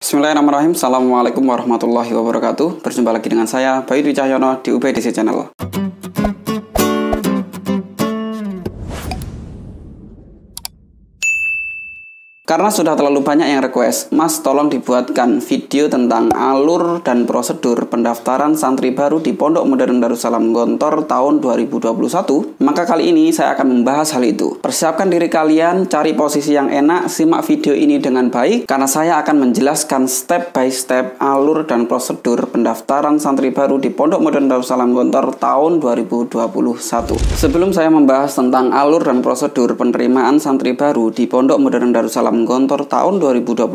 Bismillahirrahmanirrahim. Assalamualaikum warahmatullahi wabarakatuh. Berjumpa lagi dengan saya, Bayu Dwi Cahyono di UBDC Channel. Karena sudah terlalu banyak yang request, Mas tolong dibuatkan video tentang alur dan prosedur pendaftaran santri baru di Pondok Modern Darussalam Gontor tahun 2021. Maka kali ini saya akan membahas hal itu. Persiapkan diri kalian, cari posisi yang enak, simak video ini dengan baik, karena saya akan menjelaskan step by step alur dan prosedur pendaftaran santri baru di Pondok Modern Darussalam Gontor tahun 2021. Sebelum saya membahas tentang alur dan prosedur penerimaan santri baru di Pondok Modern Darussalam Gontor tahun 2021,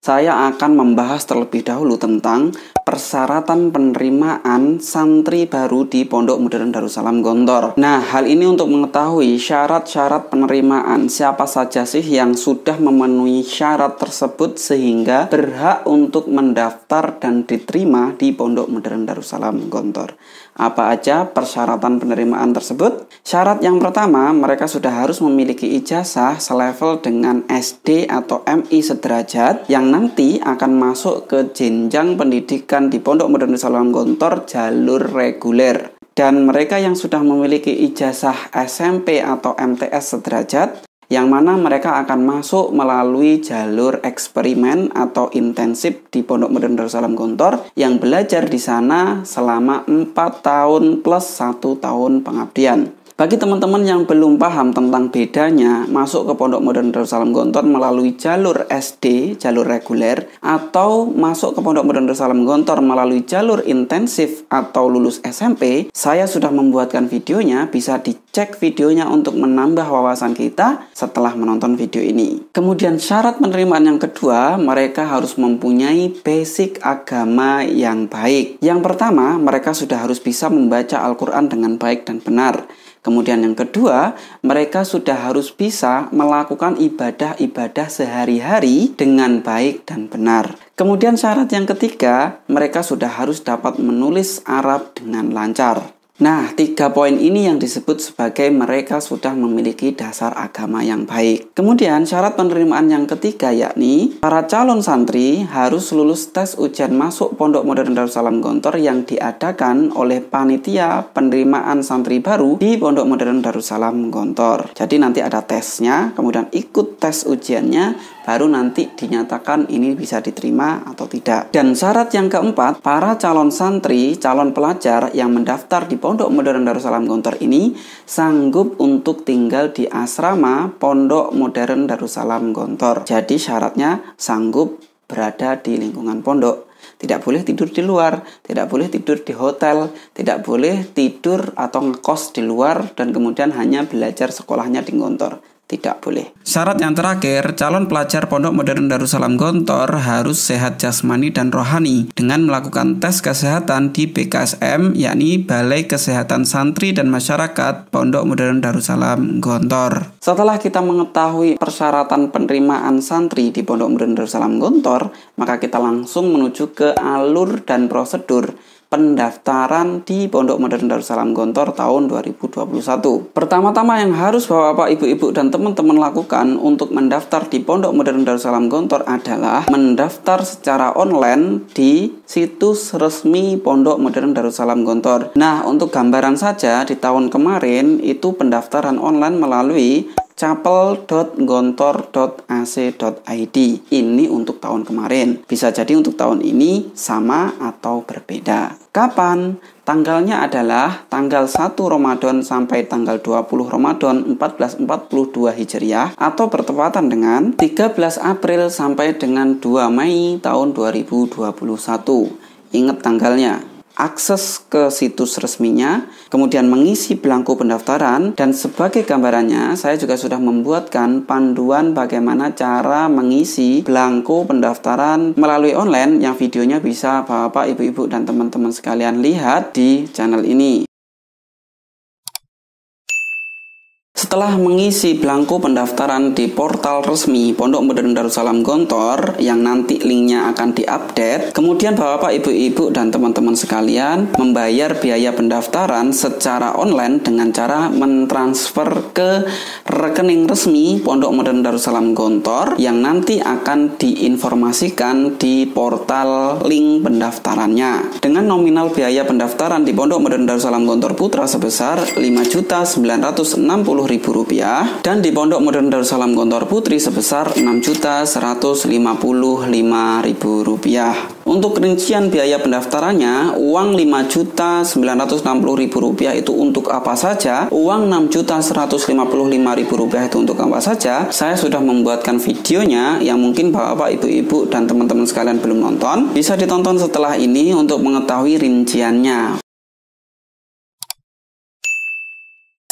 saya akan membahas terlebih dahulu tentang persyaratan penerimaan santri baru di Pondok Modern Darussalam Gontor. Nah, hal ini untuk mengetahui syarat-syarat penerimaan, siapa saja sih yang sudah memenuhi syarat tersebut sehingga berhak untuk mendaftar dan diterima di Pondok Modern Darussalam Gontor. Apa aja persyaratan penerimaan tersebut? Syarat yang pertama, mereka sudah harus memiliki ijazah selevel dengan SD atau MI sederajat yang nanti akan masuk ke jenjang pendidikan di Pondok Modern Darussalam Gontor jalur reguler. Dan mereka yang sudah memiliki ijazah SMP atau MTS sederajat, yang mana mereka akan masuk melalui jalur eksperimen atau intensif di Pondok Modern Darussalam Gontor yang belajar di sana selama 4 tahun plus 1 tahun pengabdian. Bagi teman-teman yang belum paham tentang bedanya masuk ke Pondok Modern Darussalam Gontor melalui jalur SD, jalur reguler, atau masuk ke Pondok Modern Darussalam Gontor melalui jalur intensif atau lulus SMP, saya sudah membuatkan videonya, bisa dicek videonya untuk menambah wawasan kita setelah menonton video ini. Kemudian syarat penerimaan yang kedua, mereka harus mempunyai basic agama yang baik. Yang pertama, mereka sudah harus bisa membaca Al-Quran dengan baik dan benar. Kemudian yang kedua, mereka sudah harus bisa melakukan ibadah-ibadah sehari-hari dengan baik dan benar. Kemudian syarat yang ketiga, mereka sudah harus dapat menulis Arab dengan lancar. Nah, 3 poin ini yang disebut sebagai mereka sudah memiliki dasar agama yang baik. Kemudian syarat penerimaan yang ketiga yakni para calon santri harus lulus tes ujian masuk Pondok Modern Darussalam Gontor yang diadakan oleh panitia penerimaan santri baru di Pondok Modern Darussalam Gontor. Jadi nanti ada tesnya, kemudian ikut tes ujiannya, baru nanti dinyatakan ini bisa diterima atau tidak. Dan syarat yang keempat, para calon santri, calon pelajar yang mendaftar di Pondok Modern Darussalam Gontor ini sanggup untuk tinggal di asrama Pondok Modern Darussalam Gontor. Jadi syaratnya sanggup berada di lingkungan pondok. Tidak boleh tidur di luar, tidak boleh tidur di hotel, tidak boleh tidur atau ngekos di luar dan kemudian hanya belajar sekolahnya di Gontor. Tidak boleh. Syarat yang terakhir, calon pelajar Pondok Modern Darussalam Gontor harus sehat jasmani dan rohani dengan melakukan tes kesehatan di BKSM, yakni Balai Kesehatan Santri dan Masyarakat Pondok Modern Darussalam Gontor. Setelah kita mengetahui persyaratan penerimaan santri di Pondok Modern Darussalam Gontor, maka kita langsung menuju ke alur dan prosedur pendaftaran di Pondok Modern Darussalam Gontor tahun 2021. Pertama-tama yang harus Bapak, Ibu-ibu, dan teman-teman lakukan untuk mendaftar di Pondok Modern Darussalam Gontor adalah mendaftar secara online di situs resmi Pondok Modern Darussalam Gontor. Nah, untuk gambaran saja, di tahun kemarin itu pendaftaran online melalui capel.gontor.ac.id. Ini untuk tahun kemarin. Bisa jadi untuk tahun ini sama atau berbeda. Kapan? Tanggalnya adalah tanggal 1 Ramadan sampai tanggal 20 Ramadan 1442 Hijriah atau bertepatan dengan 13 April sampai dengan 2 Mei tahun 2021. Ingat tanggalnya. Akses ke situs resminya, kemudian mengisi belangko pendaftaran, dan sebagai gambarannya saya juga sudah membuatkan panduan bagaimana cara mengisi belangko pendaftaran melalui online yang videonya bisa Bapak, Ibu-ibu, dan teman-teman sekalian lihat di channel ini. Setelah mengisi belangko pendaftaran di portal resmi Pondok Modern Darussalam Gontor yang nanti linknya akan diupdate, kemudian Bapak, Ibu-ibu, dan teman-teman sekalian membayar biaya pendaftaran secara online dengan cara mentransfer ke rekening resmi Pondok Modern Darussalam Gontor yang nanti akan diinformasikan di portal link pendaftarannya. Dengan nominal biaya pendaftaran di Pondok Modern Darussalam Gontor Putra sebesar Rp5.960.000 dan di Pondok Modern Darussalam Gontor Putri sebesar Rp6.155.000. Untuk rincian biaya pendaftarannya, uang Rp5.960.000 itu untuk apa saja, uang Rp6.155.000 itu untuk apa saja, saya sudah membuatkan videonya yang mungkin Bapak, Ibu-ibu, dan teman-teman sekalian belum nonton. Bisa ditonton setelah ini untuk mengetahui rinciannya.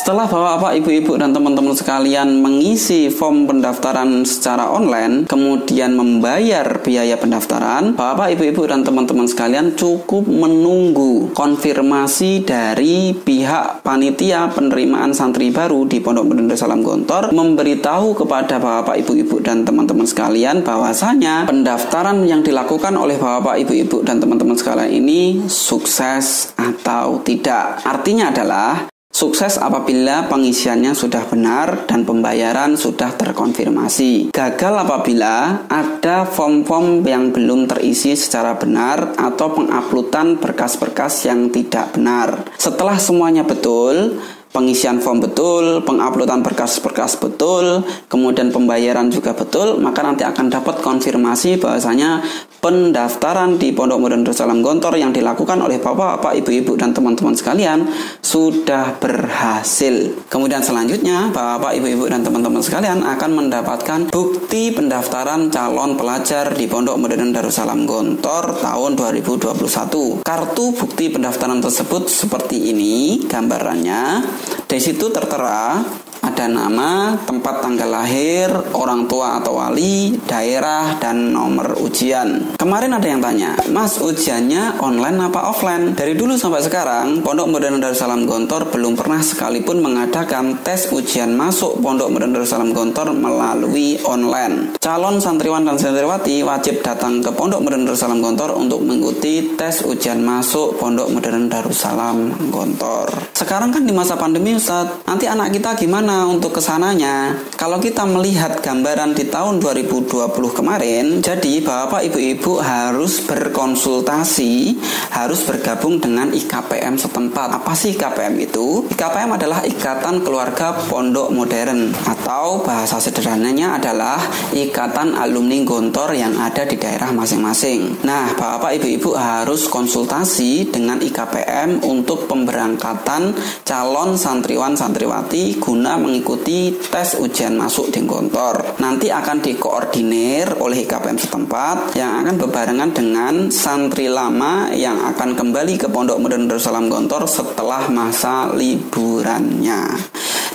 Setelah Bapak, Ibu-ibu, dan teman-teman sekalian mengisi form pendaftaran secara online, kemudian membayar biaya pendaftaran, Bapak, Ibu-ibu, dan teman-teman sekalian cukup menunggu konfirmasi dari pihak panitia penerimaan santri baru di Pondok Modern Darussalam Gontor memberitahu kepada Bapak, Ibu-ibu, dan teman-teman sekalian bahwasanya pendaftaran yang dilakukan oleh Bapak, Ibu-ibu, dan teman-teman sekalian ini sukses atau tidak. Artinya adalah sukses apabila pengisiannya sudah benar dan pembayaran sudah terkonfirmasi. Gagal apabila ada form-form yang belum terisi secara benar atau penguploadan berkas-berkas yang tidak benar. Setelah semuanya betul, pengisian form betul, penguploadan berkas-berkas betul, kemudian pembayaran juga betul, maka nanti akan dapat konfirmasi bahwasanya pendaftaran di Pondok Modern Darussalam Gontor yang dilakukan oleh Bapak, Ibu-ibu, dan teman-teman sekalian sudah berhasil. Kemudian selanjutnya, Bapak, Ibu-ibu, dan teman-teman sekalian akan mendapatkan bukti pendaftaran calon pelajar di Pondok Modern Darussalam Gontor tahun 2021. Kartu bukti pendaftaran tersebut seperti ini gambarannya. Di situ tertera ada nama, tempat tanggal lahir, orang tua atau wali, daerah, dan nomor ujian. Kemarin ada yang tanya, Mas, ujiannya online apa offline? Dari dulu sampai sekarang, Pondok Modern Darussalam Gontor belum pernah sekalipun mengadakan tes ujian masuk Pondok Modern Darussalam Gontor melalui online. Calon santriwan dan santriwati wajib datang ke Pondok Modern Darussalam Gontor untuk mengikuti tes ujian masuk Pondok Modern Darussalam Gontor. Sekarang kan di masa pandemi, Ustaz, nanti anak kita gimana untuk kesananya? Kalau kita melihat gambaran di tahun 2020 kemarin, jadi Bapak, Ibu-ibu harus berkonsultasi, harus bergabung dengan IKPM setempat. Apa sih IKPM itu? IKPM adalah Ikatan Keluarga Pondok Modern, atau bahasa sederhananya adalah Ikatan Alumni Gontor yang ada di daerah masing-masing. Nah, Bapak, Ibu-ibu harus konsultasi dengan IKPM untuk pemberangkatan calon santriwan santriwati guna mengikuti tes ujian masuk di Gontor. Nanti akan dikoordinir oleh IKPM setempat yang akan berbarengan dengan santri lama yang akan kembali ke Pondok Modern Darussalam Gontor setelah masa liburannya.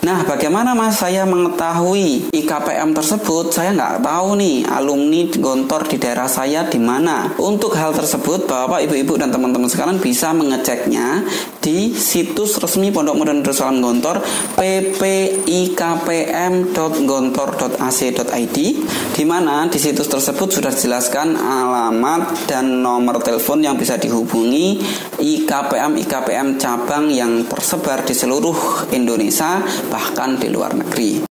Nah, bagaimana Mas saya mengetahui IKPM tersebut? Saya nggak tahu nih alumni Gontor di daerah saya di mana. Untuk hal tersebut, Bapak, Ibu-ibu, dan teman-teman sekalian bisa mengeceknya di situs resmi Pondok Modern Darussalam Gontor ppikpm.gontor.ac.id, di mana di situs tersebut sudah dijelaskan alamat dan nomor telepon yang bisa dihubungi IKPM cabang yang tersebar di seluruh Indonesia, bahkan di luar negeri.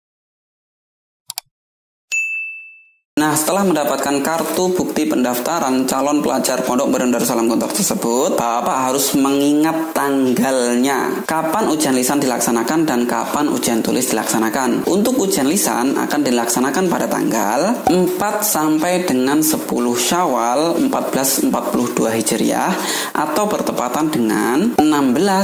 Nah, setelah mendapatkan kartu bukti pendaftaran calon pelajar Pondok Modern Darussalam Gontor tersebut, Bapak harus mengingat tanggalnya. Kapan ujian lisan dilaksanakan dan kapan ujian tulis dilaksanakan. Untuk ujian lisan akan dilaksanakan pada tanggal 4 sampai dengan 10 Syawal 1442 Hijriah atau bertepatan dengan 16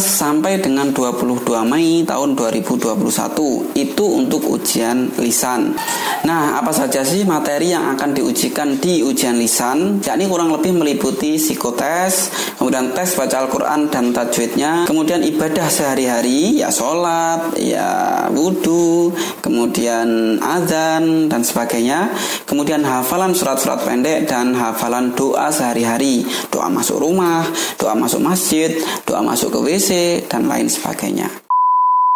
sampai dengan 22 Mei tahun 2021. Itu untuk ujian lisan. Nah, apa saja sih materi yang akan diujikan di ujian lisan? Yakni kurang lebih meliputi psikotes, kemudian tes baca Al-Quran dan tajwidnya, kemudian ibadah sehari-hari, ya sholat, ya wudhu, kemudian azan dan sebagainya, kemudian hafalan surat-surat pendek dan hafalan doa sehari-hari, doa masuk rumah, doa masuk masjid, doa masuk ke WC, dan lain sebagainya.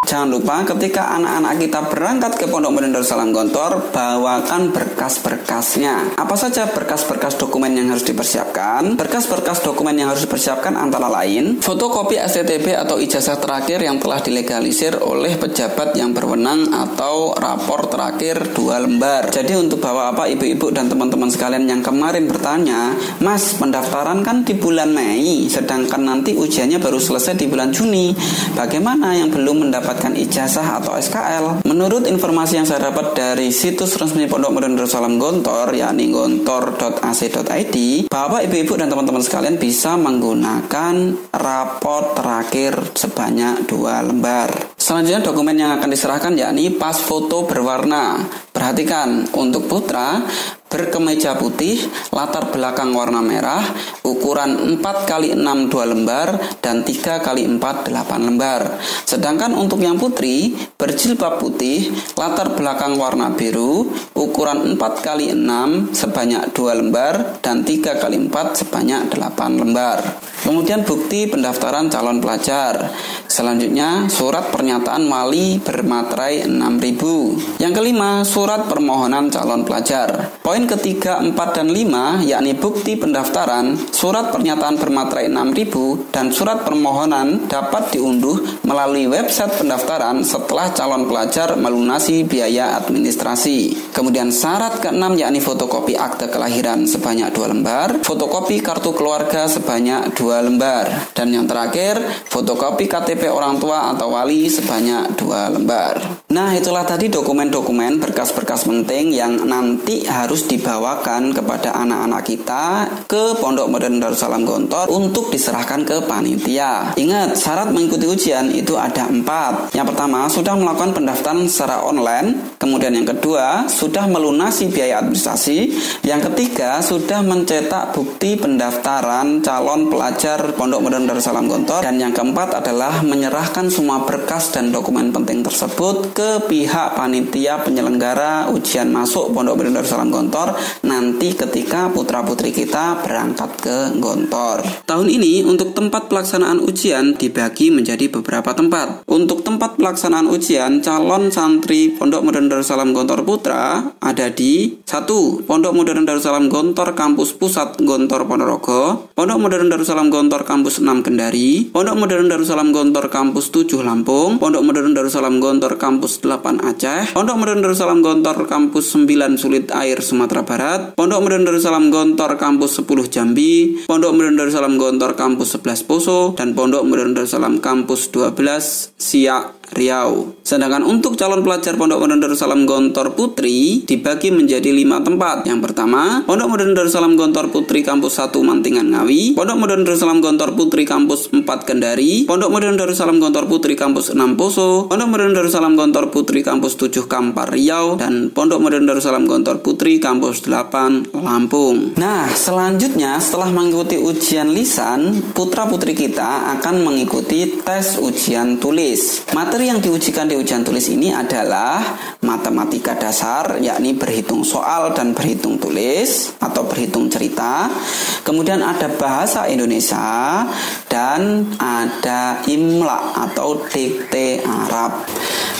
Jangan lupa ketika anak-anak kita berangkat ke Pondok Modern Darussalam Gontor, bawakan berkas-berkasnya. Apa saja berkas-berkas dokumen yang harus dipersiapkan? Berkas-berkas dokumen yang harus dipersiapkan antara lain fotokopi STTB atau ijazah terakhir yang telah dilegalisir oleh pejabat yang berwenang atau rapor terakhir 2 lembar. Jadi untuk bapak-bapak, ibu-ibu dan teman-teman sekalian yang kemarin bertanya, Mas, pendaftaran kan di bulan Mei, sedangkan nanti ujiannya baru selesai di bulan Juni. Bagaimana yang belum mendapatkan ijazah atau SKL? Menurut informasi yang saya dapat dari situs resmi Pondok Modern Darussalam Gontor, yakni gontor.ac.id, Bapak, Ibu-ibu dan teman-teman sekalian bisa menggunakan raport terakhir sebanyak 2 lembar. Selanjutnya dokumen yang akan diserahkan yakni pas foto berwarna. Perhatikan, untuk putra berkemeja putih, latar belakang warna merah, ukuran 4x6 2 lembar dan 3x4 8 lembar. Sedangkan untuk yang putri berjilbab putih, latar belakang warna biru, ukuran 4x6 sebanyak 2 lembar dan 3x4 sebanyak 8 lembar. Kemudian bukti pendaftaran calon pelajar. Selanjutnya surat pernyataan wali bermaterai 6.000. Yang kelima, surat permohonan calon pelajar. Poin ketiga, 4 dan 5 yakni bukti pendaftaran, surat pernyataan bermaterai 6.000 dan surat permohonan dapat diunduh melalui website pendaftaran setelah calon pelajar melunasi biaya administrasi. Kemudian syarat ke-6 yakni fotokopi akte kelahiran sebanyak 2 lembar, fotokopi kartu keluarga sebanyak 2 lembar, dan yang terakhir fotokopi KTP orang tua atau wali sebanyak 2 lembar. Nah, itulah tadi dokumen-dokumen berkas-berkas penting yang nanti harus dibawakan kepada anak-anak kita ke Pondok Modern Darussalam Gontor untuk diserahkan ke panitia. Ingat, syarat mengikuti ujian itu ada 4. Yang pertama, sudah melakukan pendaftaran secara online. Kemudian yang kedua, sudah melunasi biaya administrasi. Yang ketiga, sudah mencetak bukti pendaftaran calon pelajar Pondok Modern Darussalam Gontor. Dan yang keempat adalah menyerahkan semua berkas dan dokumen penting tersebut ke pihak panitia penyelenggara ujian masuk Pondok Modern Darussalam Gontor nanti ketika putra-putri kita berangkat ke Gontor. Tahun ini untuk tempat pelaksanaan ujian dibagi menjadi beberapa tempat. Untuk tempat pelaksanaan ujian calon santri Pondok Modern Darussalam Gontor Putra ada di 1. Pondok Modern Darussalam Gontor Kampus Pusat Gontor Ponorogo, Pondok Modern Darussalam Gontor Kampus 6 Kendari, Pondok Modern Darussalam Gontor Kampus 7 Lampung, Pondok Modern Darussalam Gontor Kampus 8 Aceh, Pondok Modern Darussalam Gontor Kampus 9 Sulit Air Sumatera Barat, Pondok Modern Darussalam Gontor Kampus 10 Jambi, Pondok Modern Darussalam Gontor Kampus 11 Poso, dan Pondok Modern Darussalam Kampus 12 Siak Riau. Sedangkan untuk calon pelajar Pondok Modern Darussalam Gontor Putri dibagi menjadi 5 tempat. Yang pertama, Pondok Modern Darussalam Gontor Putri Kampus 1 Mantingan Ngawi, Pondok Modern Darussalam Gontor Putri Kampus 4 Kendari, Pondok Modern Darussalam Gontor Putri Kampus 6 Poso, Pondok Modern Darussalam Gontor Putri Kampus 7 Kampar Riau, dan Pondok Modern Darussalam Gontor Putri Kampus 8 Lampung. Nah, selanjutnya setelah mengikuti ujian lisan, putra-putri kita akan mengikuti tes ujian tulis. Materi yang diujikan di ujian tulis ini adalah matematika dasar, yakni berhitung soal dan berhitung tulis atau berhitung cerita. Kemudian ada bahasa Indonesia dan ada imla atau dikte Arab.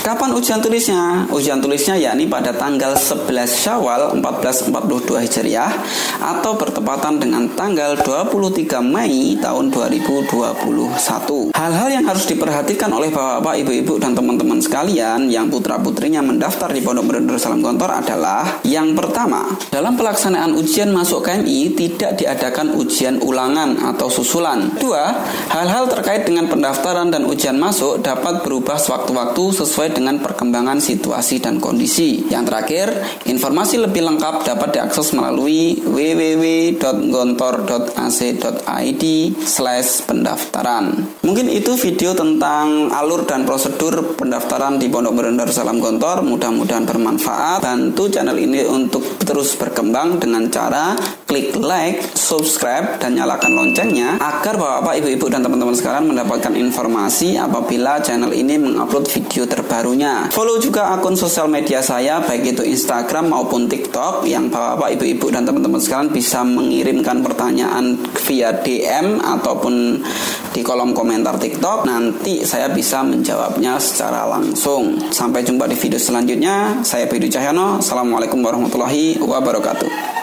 Kapan ujian tulisnya? Ujian tulisnya yakni pada tanggal 11 Syawal 1442 Hijriah atau bertepatan dengan tanggal 23 Mei tahun 2021. Hal-hal yang harus diperhatikan oleh bapak-bapak, ibu-ibu dan teman-teman sekalian yang putra-putrinya mendaftar di Pondok Modern Darussalam Gontor adalah yang pertama, dalam pelaksanaan ujian masuk KMI tidak diadakan ujian ulangan atau susulan. Dua, hal-hal terkait dengan pendaftaran dan ujian masuk dapat berubah sewaktu-waktu sesuai dengan perkembangan situasi dan kondisi. Yang terakhir, informasi lebih lengkap dapat diakses melalui www.gontor.ac.id/pendaftaran. Mungkin itu video tentang alur dan prosedur pendaftaran di Pondok Modern Darussalam Gontor. Mudah-mudahan bermanfaat. Bantu channel ini untuk terus berkembang dengan cara klik like, subscribe, dan nyalakan loncengnya agar bapak-bapak, ibu-ibu, dan teman-teman sekalian mendapatkan informasi apabila channel ini mengupload video terbaru terbarunya. Follow juga akun sosial media saya, baik itu Instagram maupun TikTok, yang bapak, ibu-ibu, dan teman-teman sekalian bisa mengirimkan pertanyaan via DM ataupun di kolom komentar TikTok. Nanti saya bisa menjawabnya secara langsung. Sampai jumpa di video selanjutnya. Saya Budi Cahyono. Assalamualaikum warahmatullahi wabarakatuh.